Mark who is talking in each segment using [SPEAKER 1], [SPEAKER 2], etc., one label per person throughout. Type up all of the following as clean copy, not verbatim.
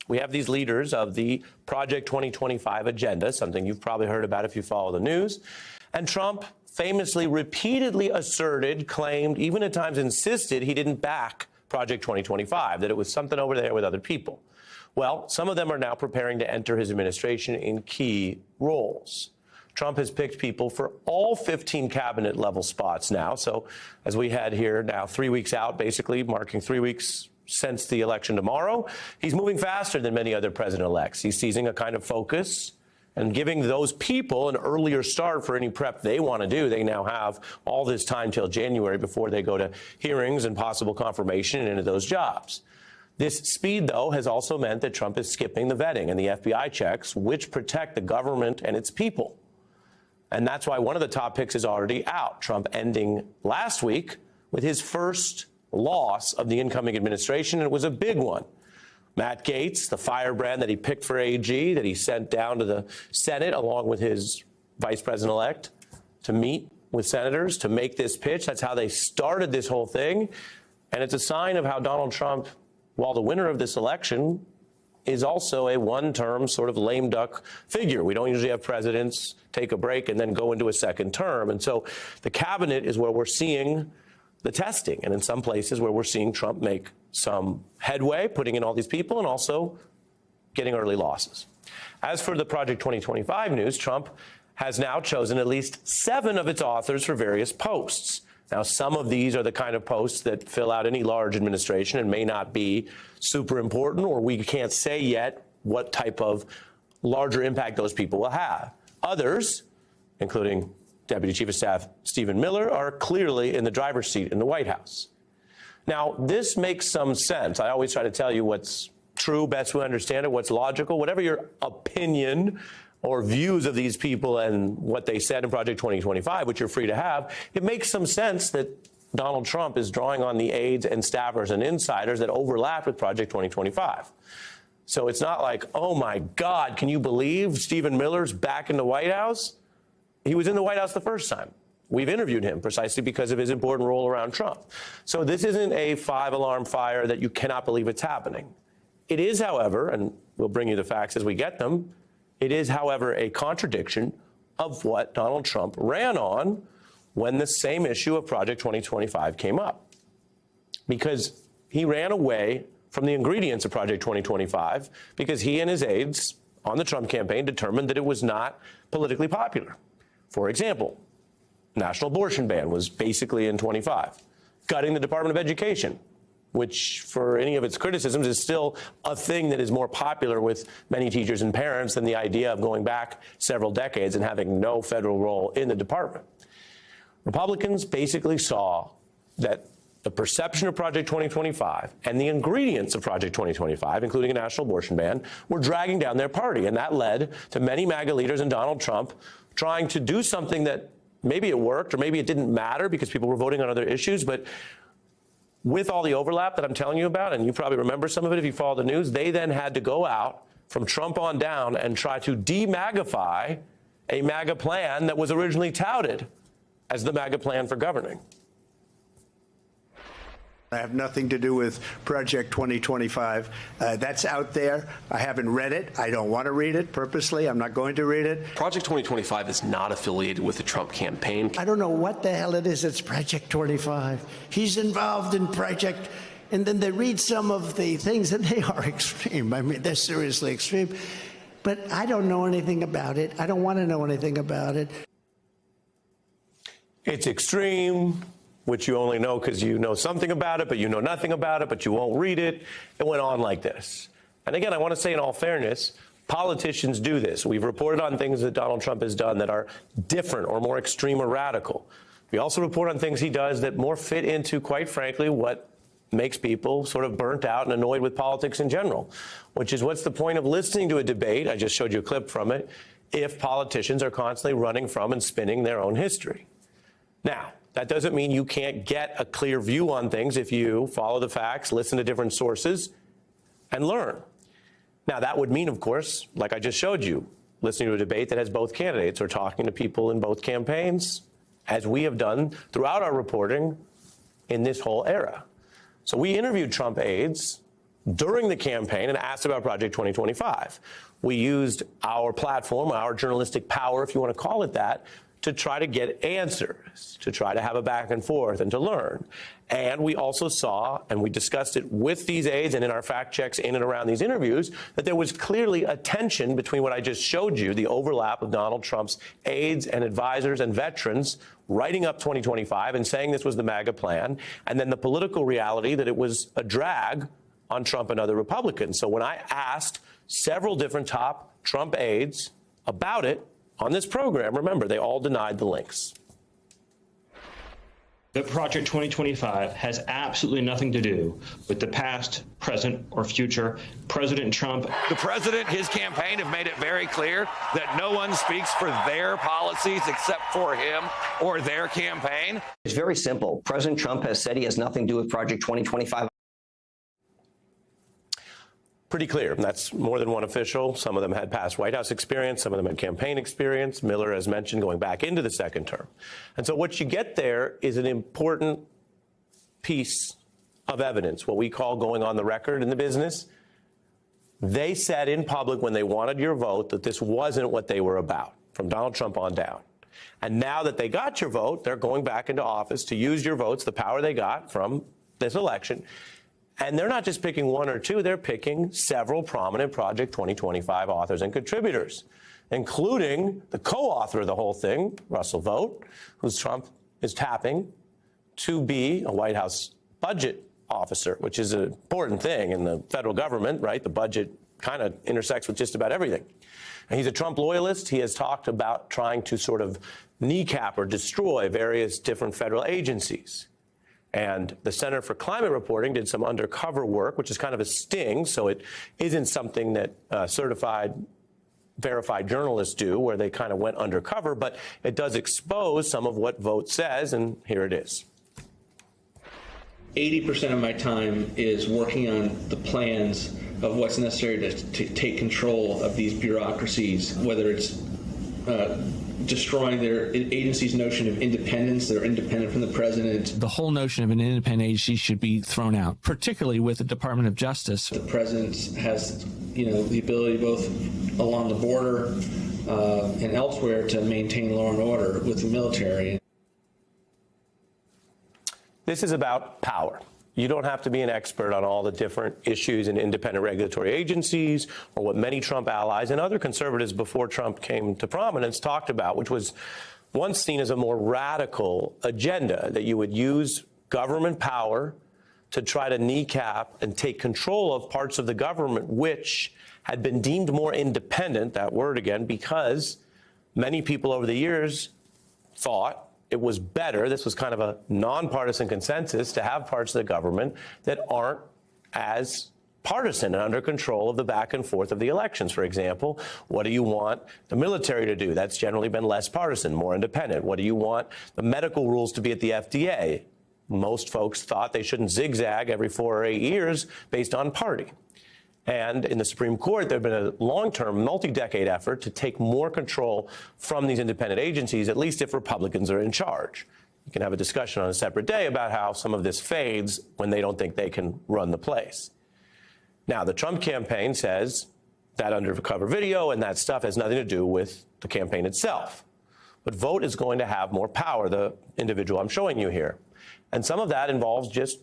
[SPEAKER 1] we have these leaders of the Project 2025 agenda, something you've probably heard about if you follow the news. And Trump famously, repeatedly asserted, claimed, even at times insisted he didn't back Project 2025, that it was something over there with other people. Well, some of them are now preparing to enter his administration in key roles. Trump has picked people for all 15 cabinet level spots now. So as we had here now 3 weeks out, basically marking 3 weeks since the election tomorrow, he's moving faster than many other president-elects. He's seizing a kind of focus and giving those people an earlier start for any prep they want to do. They now have all this time till January before they go to hearings and possible confirmation and into those jobs. This speed, though, has also meant that Trump is skipping the vetting and the FBI checks, which protect the government and its people. And that's why one of the top picks is already out. Trump ending last week with his first loss of the incoming administration, and it was a big one. Matt Gaetz, the firebrand that he picked for AG, that he sent down to the Senate along with his vice president-elect to meet with senators to make this pitch. That's how they started this whole thing. And it's a sign of how Donald Trump, while the winner of this election, is also a one-term sort of lame duck figure. We don't usually have presidents take a break and then go into a second term. And so the cabinet is where we're seeing the testing, and in some places where we're seeing Trump make some headway, putting in all these people and also getting early losses. As for the Project 2025 news, Trump has now chosen at least 7 of its authors for various posts. Now, some of these are the kind of posts that fill out any large administration and may not be super important, or we can't say yet what type of larger impact those people will have. Others, including Deputy Chief of Staff Stephen Miller, are clearly in the driver's seat in the White House. Now, this makes some sense. I always try to tell you what's true, best we understand it, what's logical, whatever your opinion or views of these people and what they said in Project 2025, which you're free to have. It makes some sense that Donald Trump is drawing on the aides and staffers and insiders that overlap with Project 2025. So it's not like, oh my God, can you believe Stephen Miller's back in the White House? He was in the White House the first time. We've interviewed him precisely because of his important role around Trump. So this isn't a 5-alarm fire that you cannot believe it's happening. It is, however, and we'll bring you the facts as we get them, it is, however, a contradiction of what Donald Trump ran on when the same issue of Project 2025 came up. Because he ran away from the ingredients of Project 2025 because he and his aides on the Trump campaign determined that it was not politically popular. For example, national abortion ban was basically in 25. Gutting the Department of Education, which for any of its criticisms is still a thing that is more popular with many teachers and parents than the idea of going back several decades and having no federal role in the department. Republicans basically saw that the perception of Project 2025 and the ingredients of Project 2025, including a national abortion ban, were dragging down their party. And that led to many MAGA leaders and Donald Trump trying to do something that maybe it worked or maybe it didn't matter because people were voting on other issues. But with all the overlap that I'm telling you about, and you probably remember some of it if you follow the news, they then had to go out from Trump on down and try to de-MAGAfy a MAGA plan that was originally touted as the MAGA plan for governing.
[SPEAKER 2] I have nothing to do with Project 2025. That's out there. I haven't read it. I don't want to read it purposely. I'm not going to read it.
[SPEAKER 3] Project 2025 is not affiliated with the Trump campaign.
[SPEAKER 2] I don't know what the hell it is. It's Project 25. He's involved in Project. And then they read some of the things, and they are extreme. I mean, they're seriously extreme. But I don't know anything about it. I don't want to know anything about it.
[SPEAKER 1] It's extreme, which you only know because you know something about it, but you know nothing about it, but you won't read it. It went on like this. And again, I want to say in all fairness, politicians do this. We've reported on things that Donald Trump has done that are different or more extreme or radical. We also report on things he does that more fit into, quite frankly, what makes people sort of burnt out and annoyed with politics in general, which is what's the point of listening to a debate, I just showed you a clip from it, if politicians are constantly running from and spinning their own history. Now, that doesn't mean you can't get a clear view on things if you follow the facts, listen to different sources, and learn. Now, that would mean, of course, like I just showed you, listening to a debate that has both candidates or talking to people in both campaigns, as we have done throughout our reporting in this whole era. So we interviewed Trump aides during the campaign and asked about Project 2025. We used our platform, our journalistic power, if you want to call it that, to try to get answers, to try to have a back and forth and to learn. And we also saw, and we discussed it with these aides and in our fact checks in and around these interviews, that there was clearly a tension between what I just showed you, the overlap of Donald Trump's aides and advisors and veterans writing up 2025 and saying this was the MAGA plan, and then the political reality that it was a drag on Trump and other Republicans. So when I asked several different top Trump aides about it on this program, remember, they all denied the links.
[SPEAKER 4] That Project 2025 has absolutely nothing to do with the past, present, or future. President Trump.
[SPEAKER 5] The president, his campaign have made it very clear that no one speaks for their policies except for him or their campaign.
[SPEAKER 6] It's very simple. President Trump has said he has nothing to do with Project 2025.
[SPEAKER 1] Pretty clear. That's more than one official. Some of them had past White House experience. Some of them had campaign experience. Miller, as mentioned, going back into the second term. And so what you get there is an important piece of evidence, what we call going on the record in the business. They said in public when they wanted your vote that this wasn't what they were about, from Donald Trump on down. And now that they got your vote, they're going back into office to use your votes, the power they got from this election. And they're not just picking one or two, they're picking several prominent Project 2025 authors and contributors, including the co-author of the whole thing, Russell Vought, who Trump is tapping to be a White House budget officer, which is an important thing in the federal government, right? The budget kind of intersects with just about everything. And he's a Trump loyalist. He has talked about trying to sort of kneecap or destroy various different federal agencies. And the Center for Climate Reporting did some undercover work, which is kind of a sting, so it isn't something that certified, verified journalists do, where they kind of went undercover, but it does expose some of what Vought says, and here it is.
[SPEAKER 7] 80% of my time is working on the plans of what's necessary to take control of these bureaucracies, whether it's destroying their agency's notion of independence. They're independent from the president.
[SPEAKER 8] The whole notion of an independent agency should be thrown out, particularly with the Department of Justice.
[SPEAKER 7] The president has, the ability both along the border and elsewhere to maintain law and order with the military.
[SPEAKER 1] This is about power. You don't have to be an expert on all the different issues in independent regulatory agencies or what many Trump allies and other conservatives before Trump came to prominence talked about, which was once seen as a more radical agenda, that you would use government power to try to kneecap and take control of parts of the government which had been deemed more independent, that word again, because many people over the years thought it was better, this was kind of a nonpartisan consensus, to have parts of the government that aren't as partisan and under control of the back and forth of the elections. For example, what do you want the military to do? That's generally been less partisan, more independent. What do you want the medical rules to be at the FDA? Most folks thought they shouldn't zigzag every 4 or 8 years based on party. And in the Supreme Court, there had been a long-term, multi-decade effort to take more control from these independent agencies, at least if Republicans are in charge. You can have a discussion on a separate day about how some of this fades when they don't think they can run the place. Now, the Trump campaign says that undercover video and that stuff has nothing to do with the campaign itself. But Vought is going to have more power, the individual I'm showing you here. And some of that involves just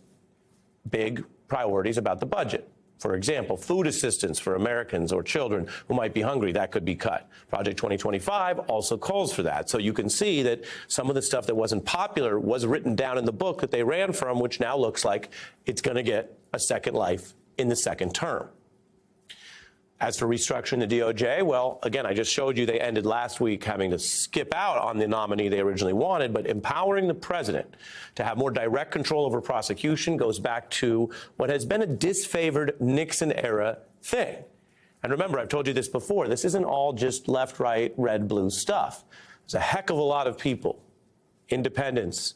[SPEAKER 1] big priorities about the budget. For example, food assistance for Americans or children who might be hungry, that could be cut. Project 2025 also calls for that. So you can see that some of the stuff that wasn't popular was written down in the book that they ran from, which now looks like it's going to get a second life in the second term. As for restructuring the DOJ, well, again, I just showed you they ended last week having to skip out on the nominee they originally wanted, but empowering the president to have more direct control over prosecution goes back to what has been a disfavored Nixon-era thing. And remember, I've told you this before, this isn't all just left, right, red, blue stuff. There's a heck of a lot of people, independents,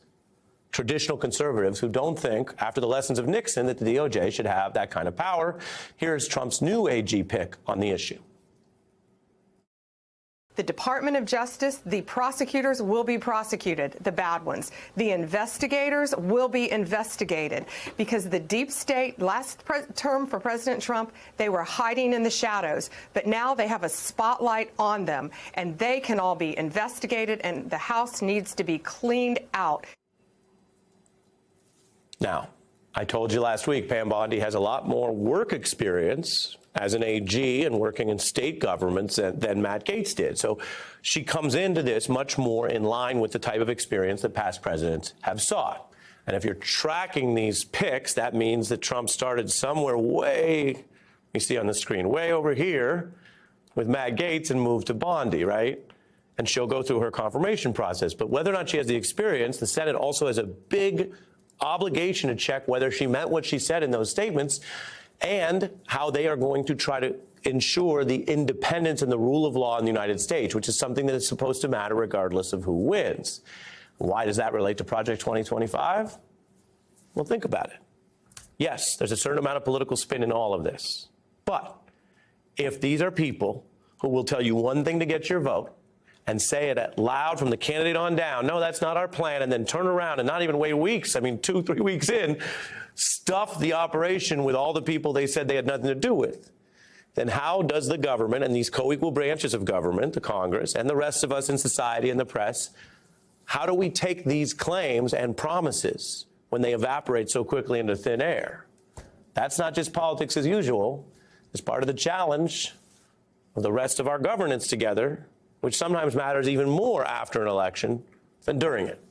[SPEAKER 1] traditional conservatives who don't think, after the lessons of Nixon, that the DOJ should have that kind of power. Here's Trump's new AG pick on the issue.
[SPEAKER 9] The Department of Justice, the prosecutors will be prosecuted, the bad ones. The investigators will be investigated, because the deep state, last term for President Trump, they were hiding in the shadows. But now they have a spotlight on them, and they can all be investigated, and the House needs to be cleaned out.
[SPEAKER 1] Now, I told you last week, Pam Bondi has a lot more work experience as an AG and working in state governments than Matt Gaetz did. So she comes into this much more in line with the type of experience that past presidents have sought. And if you're tracking these picks, that means that Trump started somewhere way, you see on the screen, way over here with Matt Gaetz and moved to Bondi, right? And she'll go through her confirmation process. But whether or not she has the experience, the Senate also has a big obligation to check whether she meant what she said in those statements and how they are going to try to ensure the independence and the rule of law in the United States, which is something that is supposed to matter regardless of who wins. Why does that relate to Project 2025? Well, think about it. Yes, there's a certain amount of political spin in all of this. But if these are people who will tell you one thing to get your vote and say it out loud from the candidate on down, no, that's not our plan, and then turn around and not even wait weeks, 2-3 weeks in, stuff the operation with all the people they said they had nothing to do with, then how does the government and these co-equal branches of government, the Congress, and the rest of us in society and the press, how do we take these claims and promises when they evaporate so quickly into thin air? That's not just politics as usual. It's part of the challenge of the rest of our governance together, which sometimes matters even more after an election than during it.